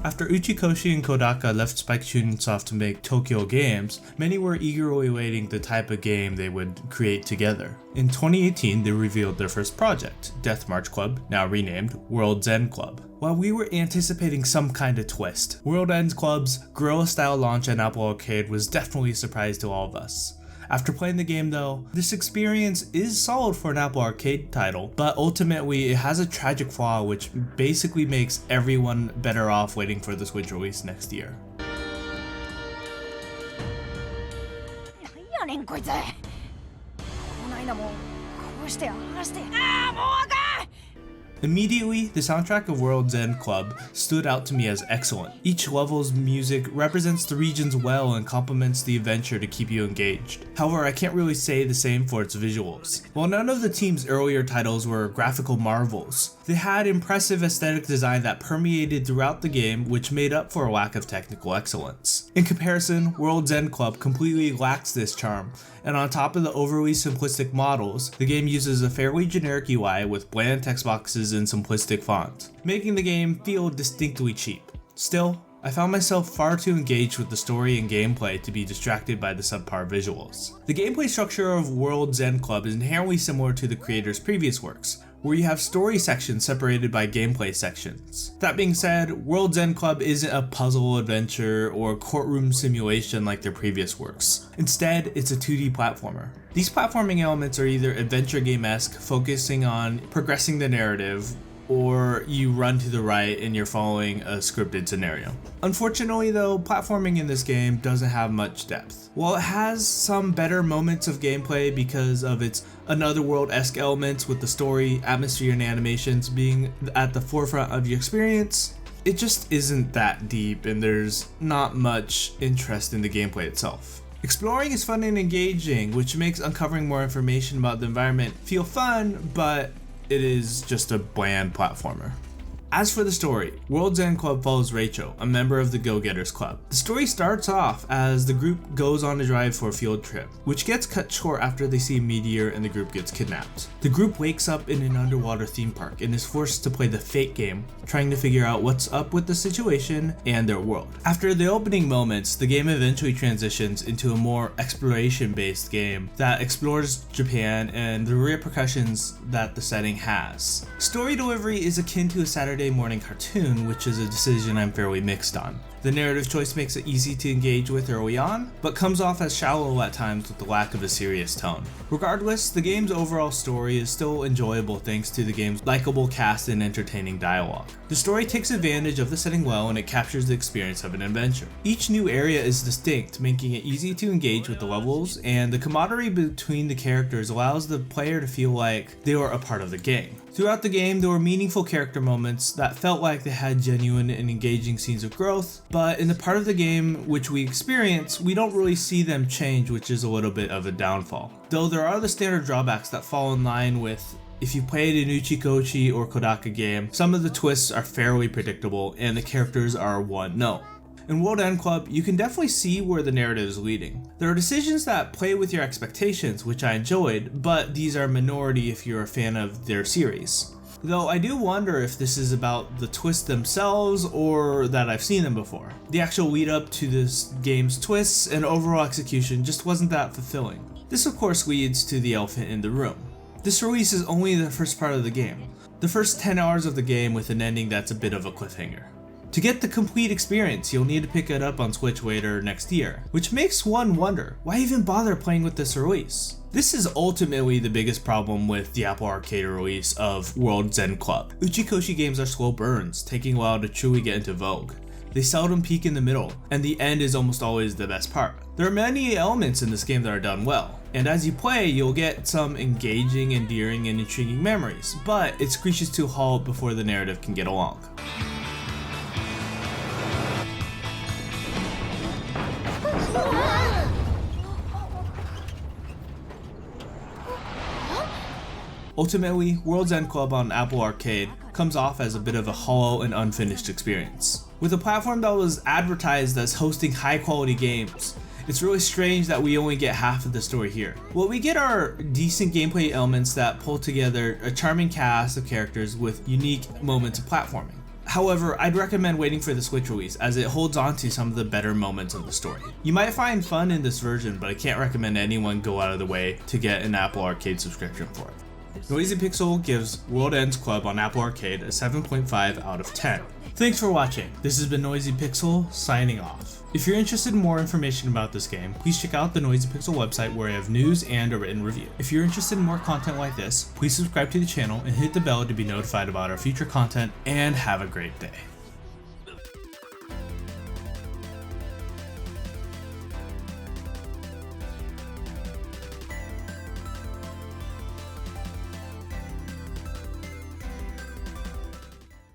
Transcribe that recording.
After Uchikoshi and Kodaka left Spike Chunsoft to make Tokyo Games, many were eagerly awaiting the type of game they would create together. In 2018, they revealed their first project, Death March Club, now renamed World's End Club. While we were anticipating some kind of twist, World's End Club's guerrilla-style launch on Apple Arcade was definitely a surprise to all of us. After playing the game though, this experience is solid for an Apple Arcade title, but ultimately it has a tragic flaw which basically makes everyone better off waiting for the Switch release next year. Immediately, the soundtrack of World's End Club stood out to me as excellent. Each level's music represents the regions well and complements the adventure to keep you engaged. However, I can't really say the same for its visuals. While none of the team's earlier titles were graphical marvels, they had impressive aesthetic design that permeated throughout the game, which made up for a lack of technical excellence. In comparison, World's End Club completely lacks this charm, and on top of the overly simplistic models, the game uses a fairly generic UI with bland text boxes and simplistic font, making the game feel distinctly cheap. Still, I found myself far too engaged with the story and gameplay to be distracted by the subpar visuals. The gameplay structure of World's End Club is inherently similar to the creator's previous works, where you have story sections separated by gameplay sections. That being said, World's End Club isn't a puzzle adventure or courtroom simulation like their previous works. Instead, it's a 2D platformer. These platforming elements are either adventure game-esque, focusing on progressing the narrative, or you run to the right and you're following a scripted scenario. Unfortunately though, platforming in this game doesn't have much depth. While it has some better moments of gameplay because of its Another World-esque elements with the story, atmosphere, and animations being at the forefront of your experience, it just isn't that deep and there's not much interest in the gameplay itself. Exploring is fun and engaging, which makes uncovering more information about the environment feel fun, but it is just a bland platformer. As for the story, World's End Club follows Rachel, a member of the Go-Getters Club. The story starts off as the group goes on a drive for a field trip, which gets cut short after they see a meteor and the group gets kidnapped. The group wakes up in an underwater theme park and is forced to play the fake game, trying to figure out what's up with the situation and their world. After the opening moments, the game eventually transitions into a more exploration-based game that explores Japan and the repercussions that the setting has. Story delivery is akin to a Saturday morning cartoon, which is a decision I'm fairly mixed on. The narrative choice makes it easy to engage with early on, but comes off as shallow at times with the lack of a serious tone. Regardless, the game's overall story is still enjoyable thanks to the game's likable cast and entertaining dialogue. The story takes advantage of the setting well and it captures the experience of an adventure. Each new area is distinct, making it easy to engage with the levels, and the camaraderie between the characters allows the player to feel like they are a part of the game. Throughout the game, there were meaningful character moments that felt like they had genuine and engaging scenes of growth, but in the part of the game which we experience, we don't really see them change, which is a little bit of a downfall. Though there are the standard drawbacks that fall in line with if you played an Uchikoshi or Kodaka game, some of the twists are fairly predictable and the characters are one note. In World End Club, you can definitely see where the narrative is leading. There are decisions that play with your expectations, which I enjoyed, but these are a minority if you're a fan of their series. Though I do wonder if this is about the twists themselves or that I've seen them before. The actual lead up to this game's twists and overall execution just wasn't that fulfilling. This of course leads to the elephant in the room. This release is only the first part of the game. The first 10 hours of the game with an ending that's a bit of a cliffhanger. To get the complete experience, you'll need to pick it up on Switch later next year, which makes one wonder, why even bother playing with this release? This is ultimately the biggest problem with the Apple Arcade release of World's End Club. Uchikoshi games are slow burns, taking a while to truly get into vogue. They seldom peak in the middle, and the end is almost always the best part. There are many elements in this game that are done well, and as you play, you'll get some engaging, endearing, and intriguing memories, but it screeches to a halt before the narrative can get along. Ultimately, World's End Club on Apple Arcade comes off as a bit of a hollow and unfinished experience. With a platform that was advertised as hosting high quality games, it's really strange that we only get half of the story here. What we get are decent gameplay elements that pull together a charming cast of characters with unique moments of platforming. However, I'd recommend waiting for the Switch release as it holds on to some of the better moments of the story. You might find fun in this version, but I can't recommend anyone go out of the way to get an Apple Arcade subscription for it. Noisy Pixel gives World Ends Club on Apple Arcade a 7.5 out of 10. Thanks for watching. This has been Noisy Pixel, signing off. If you're interested in more information about this game, please check out the Noisy Pixel website where I have news and a written review. If you're interested in more content like this, please subscribe to the channel and hit the bell to be notified about our future content, and have a great day.